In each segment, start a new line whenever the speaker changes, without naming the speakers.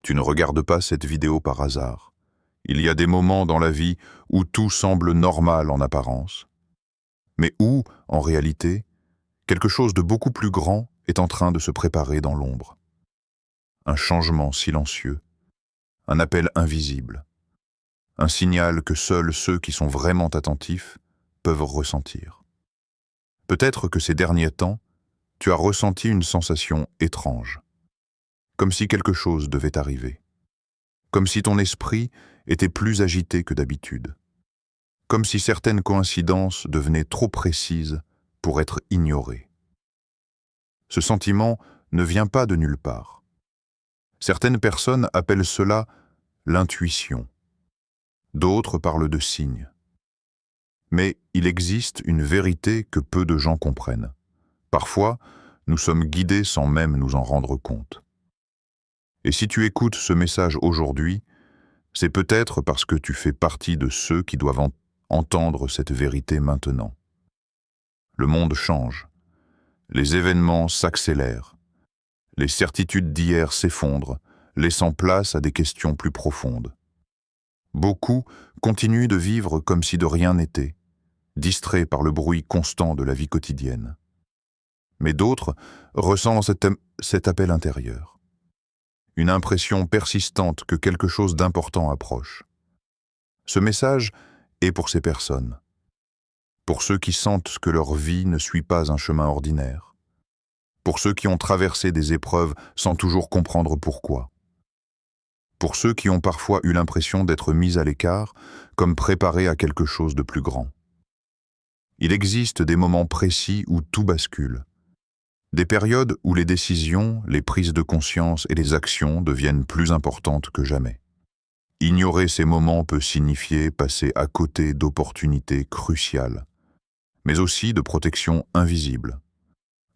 Tu ne regardes pas cette vidéo par hasard. Il y a des moments dans la vie où tout semble normal en apparence, mais où, en réalité, quelque chose de beaucoup plus grand est en train de se préparer dans l'ombre. Un changement silencieux, un appel invisible, un signal que seuls ceux qui sont vraiment attentifs peuvent ressentir. Peut-être que ces derniers temps, tu as ressenti une sensation étrange, comme si quelque chose devait arriver, comme si ton esprit était plus agité que d'habitude, comme si certaines coïncidences devenaient trop précises pour être ignorées. Ce sentiment ne vient pas de nulle part. Certaines personnes appellent cela l'intuition. D'autres parlent de signes. Mais il existe une vérité que peu de gens comprennent. Parfois, nous sommes guidés sans même nous en rendre compte. Et si tu écoutes ce message aujourd'hui, c'est peut-être parce que tu fais partie de ceux qui doivent entendre cette vérité maintenant. Le monde change. Les événements s'accélèrent. Les certitudes d'hier s'effondrent, laissant place à des questions plus profondes. Beaucoup continuent de vivre comme si de rien n'était, distraits par le bruit constant de la vie quotidienne. Mais d'autres ressentent cet appel intérieur. Une impression persistante que quelque chose d'important approche. Ce message est pour ces personnes. Pour ceux qui sentent que leur vie ne suit pas un chemin ordinaire. Pour ceux qui ont traversé des épreuves sans toujours comprendre pourquoi. Pour ceux qui ont parfois eu l'impression d'être mis à l'écart, comme préparés à quelque chose de plus grand. Il existe des moments précis où tout bascule. Des périodes où les décisions, les prises de conscience et les actions deviennent plus importantes que jamais. Ignorer ces moments peut signifier passer à côté d'opportunités cruciales, mais aussi de protections invisibles.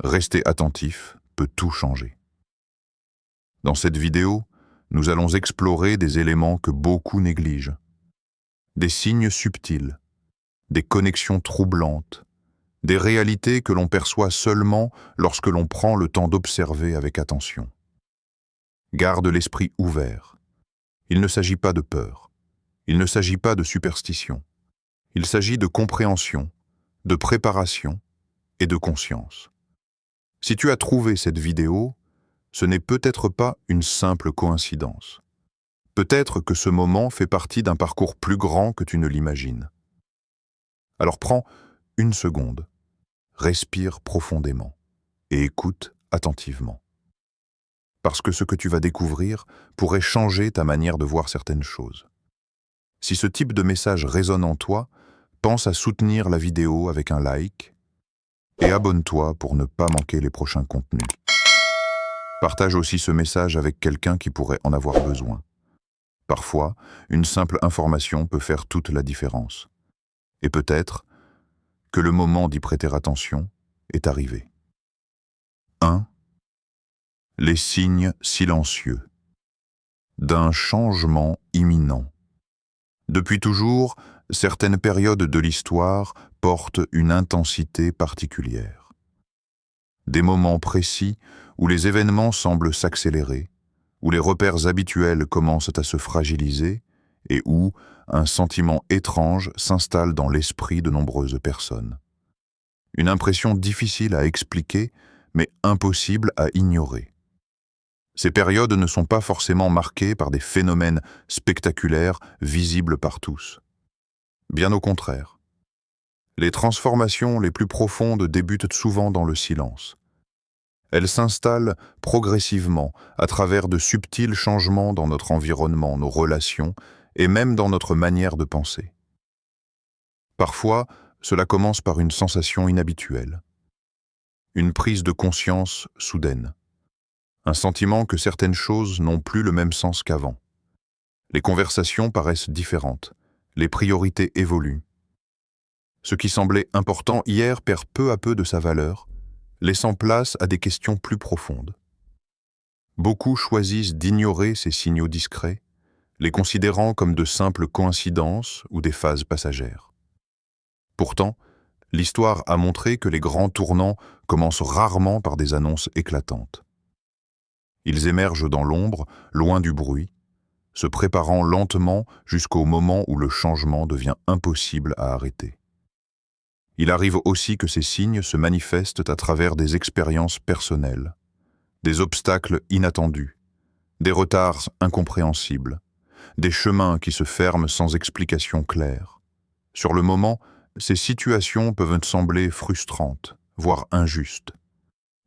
Rester attentif peut tout changer. Dans cette vidéo, nous allons explorer des éléments que beaucoup négligent. Des signes subtils, des connexions troublantes, des réalités que l'on perçoit seulement lorsque l'on prend le temps d'observer avec attention. Garde l'esprit ouvert. Il ne s'agit pas de peur. Il ne s'agit pas de superstition. Il s'agit de compréhension, de préparation et de conscience. Si tu as trouvé cette vidéo, ce n'est peut-être pas une simple coïncidence. Peut-être que ce moment fait partie d'un parcours plus grand que tu ne l'imagines. Alors prends une seconde, respire profondément et écoute attentivement. Parce que ce que tu vas découvrir pourrait changer ta manière de voir certaines choses. Si ce type de message résonne en toi, pense à soutenir la vidéo avec un like et abonne-toi pour ne pas manquer les prochains contenus. Partage aussi ce message avec quelqu'un qui pourrait en avoir besoin. Parfois, une simple information peut faire toute la différence. Et peut-être que le moment d'y prêter attention est arrivé. 1. Les signes silencieux d'un changement imminent. Depuis toujours, certaines périodes de l'histoire portent une intensité particulière. Des moments précis où les événements semblent s'accélérer, où les repères habituels commencent à se fragiliser et où un sentiment étrange s'installe dans l'esprit de nombreuses personnes. Une impression difficile à expliquer, mais impossible à ignorer. Ces périodes ne sont pas forcément marquées par des phénomènes spectaculaires visibles par tous. Bien au contraire. Les transformations les plus profondes débutent souvent dans le silence. Elles s'installent progressivement à travers de subtils changements dans notre environnement, nos relations et même dans notre manière de penser. Parfois, cela commence par une sensation inhabituelle, une prise de conscience soudaine, un sentiment que certaines choses n'ont plus le même sens qu'avant. Les conversations paraissent différentes, les priorités évoluent. Ce qui semblait important hier perd peu à peu de sa valeur, laissant place à des questions plus profondes. Beaucoup choisissent d'ignorer ces signaux discrets, les considérant comme de simples coïncidences ou des phases passagères. Pourtant, l'histoire a montré que les grands tournants commencent rarement par des annonces éclatantes. Ils émergent dans l'ombre, loin du bruit, se préparant lentement jusqu'au moment où le changement devient impossible à arrêter. Il arrive aussi que ces signes se manifestent à travers des expériences personnelles, des obstacles inattendus, des retards incompréhensibles, des chemins qui se ferment sans explication claire. Sur le moment, ces situations peuvent sembler frustrantes, voire injustes.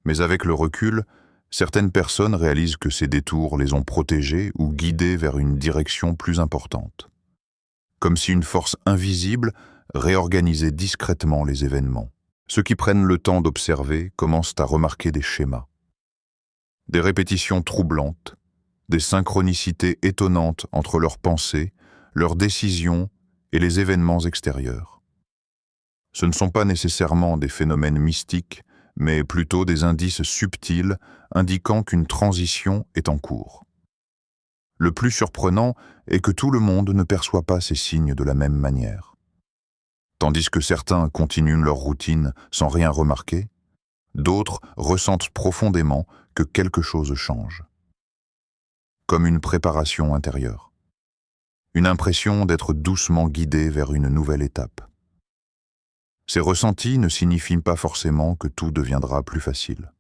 Mais avec le recul, certaines personnes réalisent que ces détours les ont protégés ou guidés vers une direction plus importante. Comme si une force invisible réorganisait discrètement les événements. Ceux qui prennent le temps d'observer commencent à remarquer des schémas. Des répétitions troublantes, des synchronicités étonnantes entre leurs pensées, leurs décisions et les événements extérieurs. Ce ne sont pas nécessairement des phénomènes mystiques, mais plutôt des indices subtils indiquant qu'une transition est en cours. Le plus surprenant est que tout le monde ne perçoit pas ces signes de la même manière. Tandis que certains continuent leur routine sans rien remarquer, d'autres ressentent profondément que quelque chose change. Comme une préparation intérieure. Une impression d'être doucement guidé vers une nouvelle étape. Ces ressentis ne signifient pas forcément que tout deviendra plus facile.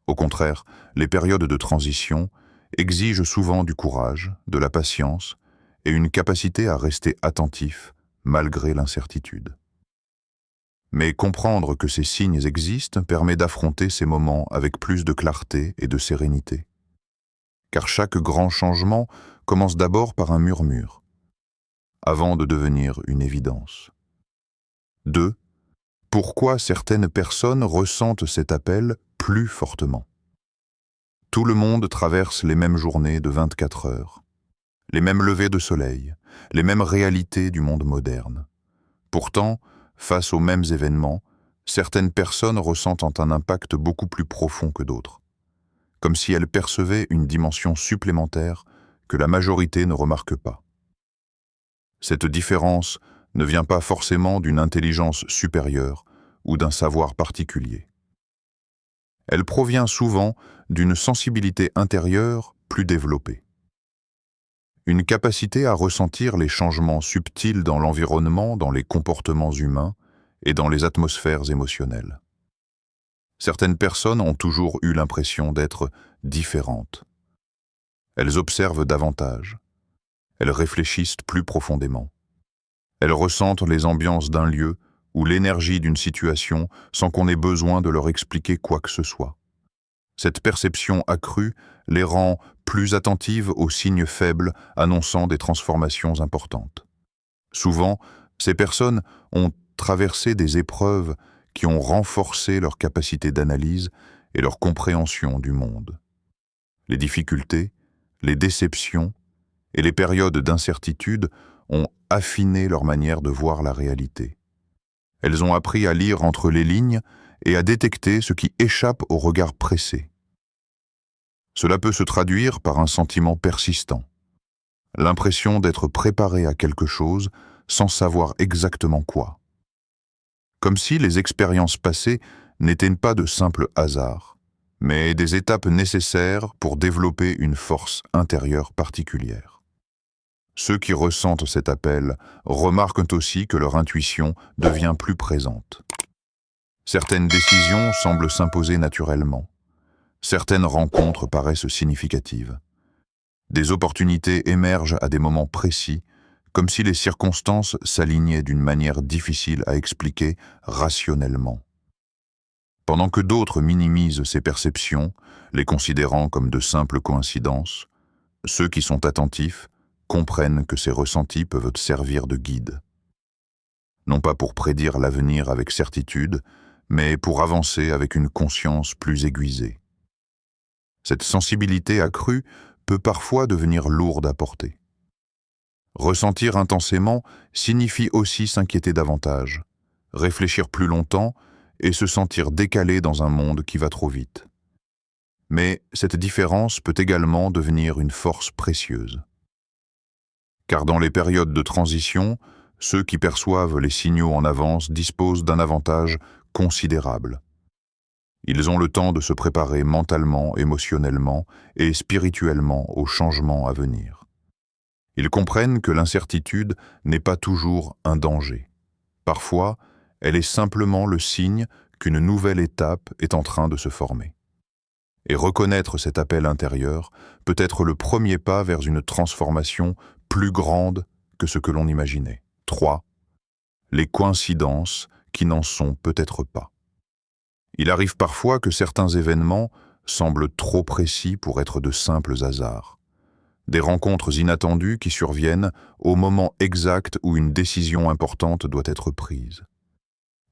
Au contraire, les périodes de transition exigent souvent du courage, de la patience et une capacité à rester attentif malgré l'incertitude. Mais comprendre que ces signes existent permet d'affronter ces moments avec plus de clarté et de sérénité. Car chaque grand changement commence d'abord par un murmure, avant de devenir une évidence. 2. Pourquoi certaines personnes ressentent cet appel plus fortement? Tout le monde traverse les mêmes journées de 24 heures, les mêmes levées de soleil, les mêmes réalités du monde moderne. Pourtant, face aux mêmes événements, certaines personnes ressentent un impact beaucoup plus profond que d'autres, comme si elles percevaient une dimension supplémentaire que la majorité ne remarque pas. Cette différence ne vient pas forcément d'une intelligence supérieure ou d'un savoir particulier. Elle provient souvent d'une sensibilité intérieure plus développée. Une capacité à ressentir les changements subtils dans l'environnement, dans les comportements humains et dans les atmosphères émotionnelles. Certaines personnes ont toujours eu l'impression d'être différentes. Elles observent davantage. Elles réfléchissent plus profondément. Elles ressentent les ambiances d'un lieu ou l'énergie d'une situation sans qu'on ait besoin de leur expliquer quoi que ce soit. Cette perception accrue les rend plus attentives aux signes faibles annonçant des transformations importantes. Souvent, ces personnes ont traversé des épreuves qui ont renforcé leur capacité d'analyse et leur compréhension du monde. Les difficultés, les déceptions et les périodes d'incertitude ont affiné leur manière de voir la réalité. Elles ont appris à lire entre les lignes et à détecter ce qui échappe au regard pressé. Cela peut se traduire par un sentiment persistant, l'impression d'être préparé à quelque chose sans savoir exactement quoi. Comme si les expériences passées n'étaient pas de simples hasards, mais des étapes nécessaires pour développer une force intérieure particulière. Ceux qui ressentent cet appel remarquent aussi que leur intuition devient plus présente. Certaines décisions semblent s'imposer naturellement. Certaines rencontres paraissent significatives. Des opportunités émergent à des moments précis, comme si les circonstances s'alignaient d'une manière difficile à expliquer rationnellement. Pendant que d'autres minimisent ces perceptions, les considérant comme de simples coïncidences, ceux qui sont attentifs comprennent que ces ressentis peuvent servir de guide. Non pas pour prédire l'avenir avec certitude, mais pour avancer avec une conscience plus aiguisée. Cette sensibilité accrue peut parfois devenir lourde à porter. Ressentir intensément signifie aussi s'inquiéter davantage, réfléchir plus longtemps et se sentir décalé dans un monde qui va trop vite. Mais cette différence peut également devenir une force précieuse. Car dans les périodes de transition, ceux qui perçoivent les signaux en avance disposent d'un avantage considérable. Ils ont le temps de se préparer mentalement, émotionnellement et spirituellement aux changements à venir. Ils comprennent que l'incertitude n'est pas toujours un danger. Parfois, elle est simplement le signe qu'une nouvelle étape est en train de se former. Et reconnaître cet appel intérieur peut être le premier pas vers une transformation plus grande que ce que l'on imaginait. 3. Les coïncidences qui n'en sont peut-être pas. Il arrive parfois que certains événements semblent trop précis pour être de simples hasards. Des rencontres inattendues qui surviennent au moment exact où une décision importante doit être prise.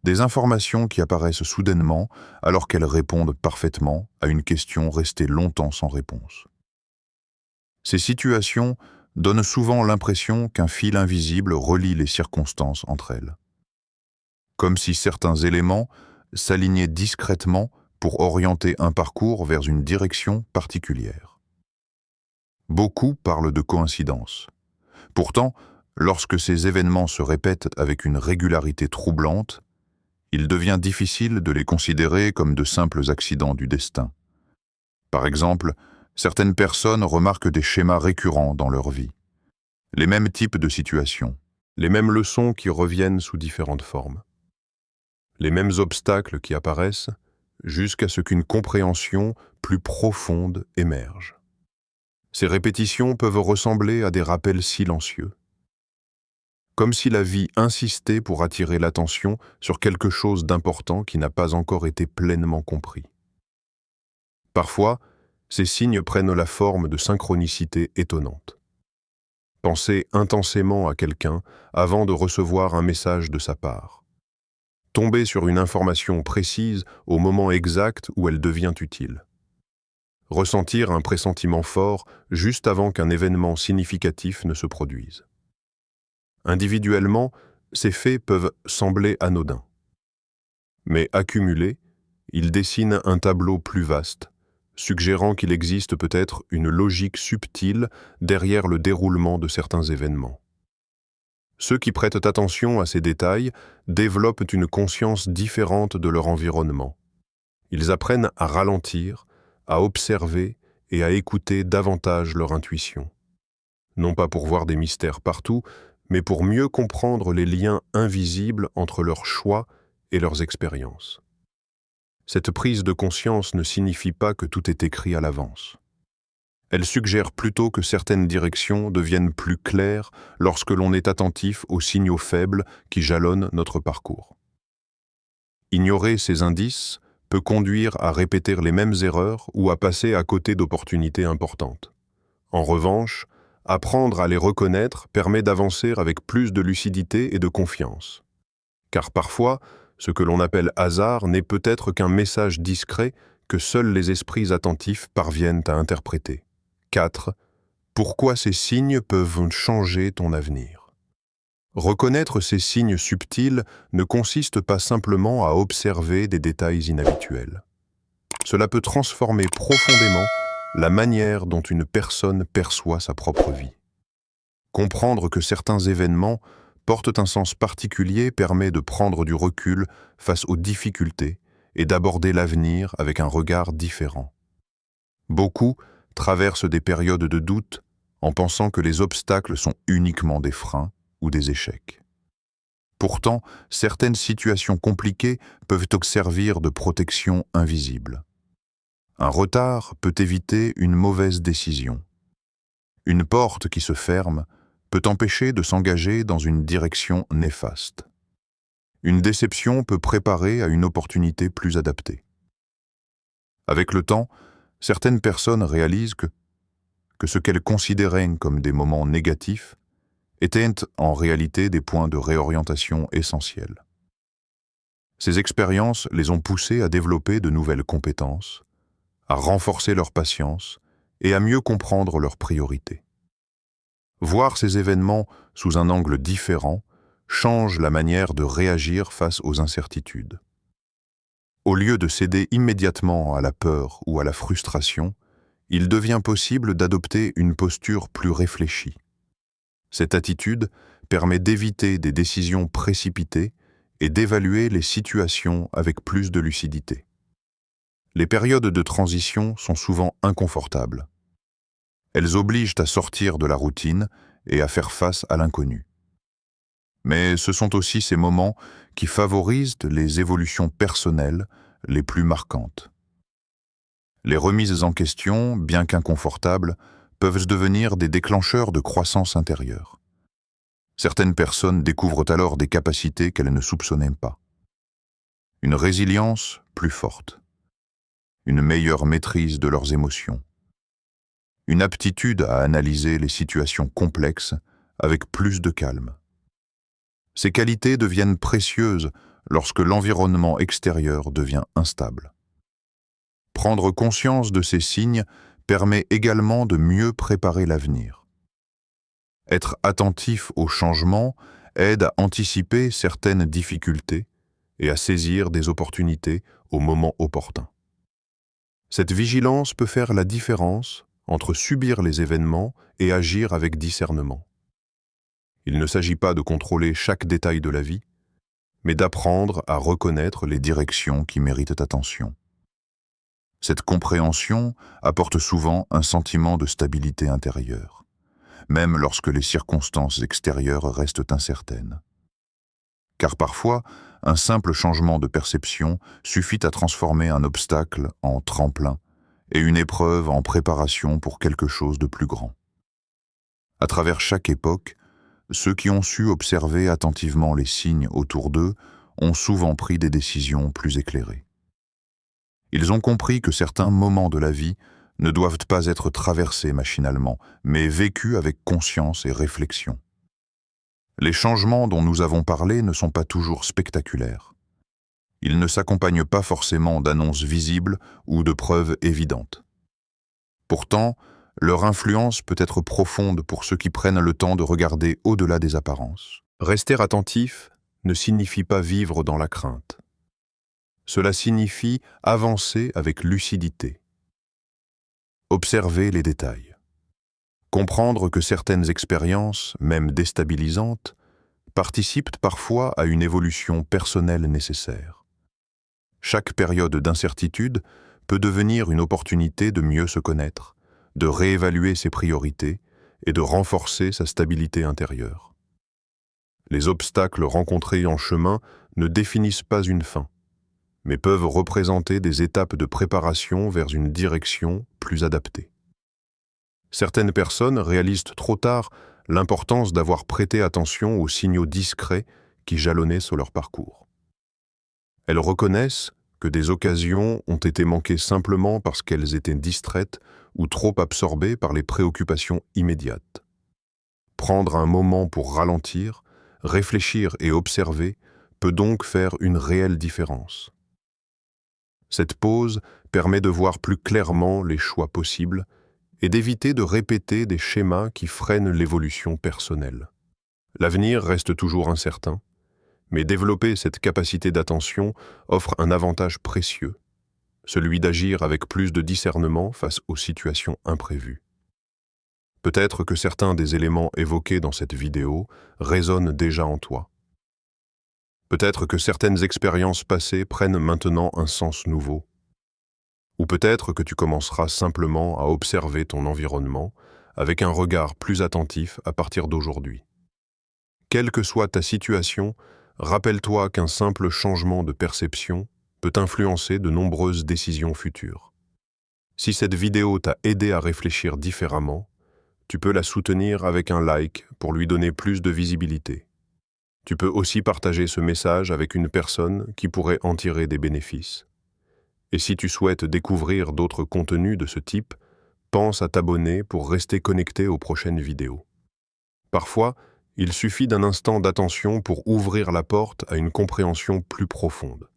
Des informations qui apparaissent soudainement alors qu'elles répondent parfaitement à une question restée longtemps sans réponse. Ces situations donnent souvent l'impression qu'un fil invisible relie les circonstances entre elles. Comme si certains éléments s'alignaient discrètement pour orienter un parcours vers une direction particulière. Beaucoup parlent de coïncidence. Pourtant, lorsque ces événements se répètent avec une régularité troublante, il devient difficile de les considérer comme de simples accidents du destin. Par exemple, certaines personnes remarquent des schémas récurrents dans leur vie. Les mêmes types de situations, les mêmes leçons qui reviennent sous différentes formes. Les mêmes obstacles qui apparaissent jusqu'à ce qu'une compréhension plus profonde émerge. Ces répétitions peuvent ressembler à des rappels silencieux, comme si la vie insistait pour attirer l'attention sur quelque chose d'important qui n'a pas encore été pleinement compris. Parfois, ces signes prennent la forme de synchronicités étonnantes. Penser intensément à quelqu'un avant de recevoir un message de sa part. Tomber sur une information précise au moment exact où elle devient utile. Ressentir un pressentiment fort juste avant qu'un événement significatif ne se produise. Individuellement, ces faits peuvent sembler anodins. Mais accumulés, ils dessinent un tableau plus vaste, suggérant qu'il existe peut-être une logique subtile derrière le déroulement de certains événements. Ceux qui prêtent attention à ces détails développent une conscience différente de leur environnement. Ils apprennent à ralentir, à observer et à écouter davantage leur intuition. Non pas pour voir des mystères partout, mais pour mieux comprendre les liens invisibles entre leurs choix et leurs expériences. Cette prise de conscience ne signifie pas que tout est écrit à l'avance. Elle suggère plutôt que certaines directions deviennent plus claires lorsque l'on est attentif aux signaux faibles qui jalonnent notre parcours. Ignorer ces indices peut conduire à répéter les mêmes erreurs ou à passer à côté d'opportunités importantes. En revanche, apprendre à les reconnaître permet d'avancer avec plus de lucidité et de confiance. Car parfois, ce que l'on appelle hasard n'est peut-être qu'un message discret que seuls les esprits attentifs parviennent à interpréter. 4. Pourquoi ces signes peuvent changer ton avenir? Reconnaître ces signes subtils ne consiste pas simplement à observer des détails inhabituels. Cela peut transformer profondément la manière dont une personne perçoit sa propre vie. Comprendre que certains événements portent un sens particulier permet de prendre du recul face aux difficultés et d'aborder l'avenir avec un regard différent. Beaucoup traversent des périodes de doute en pensant que les obstacles sont uniquement des freins ou des échecs. Pourtant, certaines situations compliquées peuvent servir de protection invisible. Un retard peut éviter une mauvaise décision. Une porte qui se ferme peut empêcher de s'engager dans une direction néfaste. Une déception peut préparer à une opportunité plus adaptée. Avec le temps, certaines personnes réalisent que ce qu'elles considéraient comme des moments négatifs étaient en réalité des points de réorientation essentiels. Ces expériences les ont poussées à développer de nouvelles compétences, à renforcer leur patience et à mieux comprendre leurs priorités. Voir ces événements sous un angle différent change la manière de réagir face aux incertitudes. Au lieu de céder immédiatement à la peur ou à la frustration, il devient possible d'adopter une posture plus réfléchie. Cette attitude permet d'éviter des décisions précipitées et d'évaluer les situations avec plus de lucidité. Les périodes de transition sont souvent inconfortables. Elles obligent à sortir de la routine et à faire face à l'inconnu. Mais ce sont aussi ces moments qui favorisent les évolutions personnelles les plus marquantes. Les remises en question, bien qu'inconfortables, peuvent devenir des déclencheurs de croissance intérieure. Certaines personnes découvrent alors des capacités qu'elles ne soupçonnaient pas. Une résilience plus forte, une meilleure maîtrise de leurs émotions, une aptitude à analyser les situations complexes avec plus de calme. Ces qualités deviennent précieuses lorsque l'environnement extérieur devient instable. Prendre conscience de ces signes permet également de mieux préparer l'avenir. Être attentif aux changements aide à anticiper certaines difficultés et à saisir des opportunités au moment opportun. Cette vigilance peut faire la différence entre subir les événements et agir avec discernement. Il ne s'agit pas de contrôler chaque détail de la vie, mais d'apprendre à reconnaître les directions qui méritent attention. Cette compréhension apporte souvent un sentiment de stabilité intérieure, même lorsque les circonstances extérieures restent incertaines. Car parfois, un simple changement de perception suffit à transformer un obstacle en tremplin et une épreuve en préparation pour quelque chose de plus grand. À travers chaque époque, ceux qui ont su observer attentivement les signes autour d'eux ont souvent pris des décisions plus éclairées. Ils ont compris que certains moments de la vie ne doivent pas être traversés machinalement, mais vécus avec conscience et réflexion. Les changements dont nous avons parlé ne sont pas toujours spectaculaires. Ils ne s'accompagnent pas forcément d'annonces visibles ou de preuves évidentes. Pourtant, leur influence peut être profonde pour ceux qui prennent le temps de regarder au-delà des apparences. Rester attentif ne signifie pas vivre dans la crainte. Cela signifie avancer avec lucidité. Observer les détails. Comprendre que certaines expériences, même déstabilisantes, participent parfois à une évolution personnelle nécessaire. Chaque période d'incertitude peut devenir une opportunité de mieux se connaître, de réévaluer ses priorités et de renforcer sa stabilité intérieure. Les obstacles rencontrés en chemin ne définissent pas une fin, mais peuvent représenter des étapes de préparation vers une direction plus adaptée. Certaines personnes réalisent trop tard l'importance d'avoir prêté attention aux signaux discrets qui jalonnaient sur leur parcours. Elles reconnaissent que des occasions ont été manquées simplement parce qu'elles étaient distraites ou trop absorbées par les préoccupations immédiates. Prendre un moment pour ralentir, réfléchir et observer peut donc faire une réelle différence. Cette pause permet de voir plus clairement les choix possibles et d'éviter de répéter des schémas qui freinent l'évolution personnelle. L'avenir reste toujours incertain, mais développer cette capacité d'attention offre un avantage précieux, celui d'agir avec plus de discernement face aux situations imprévues. Peut-être que certains des éléments évoqués dans cette vidéo résonnent déjà en toi. Peut-être que certaines expériences passées prennent maintenant un sens nouveau. Ou peut-être que tu commenceras simplement à observer ton environnement avec un regard plus attentif à partir d'aujourd'hui. Quelle que soit ta situation, rappelle-toi qu'un simple changement de perception peut influencer de nombreuses décisions futures. Si cette vidéo t'a aidé à réfléchir différemment, tu peux la soutenir avec un like pour lui donner plus de visibilité. Tu peux aussi partager ce message avec une personne qui pourrait en tirer des bénéfices. Et si tu souhaites découvrir d'autres contenus de ce type, pense à t'abonner pour rester connecté aux prochaines vidéos. Parfois, il suffit d'un instant d'attention pour ouvrir la porte à une compréhension plus profonde.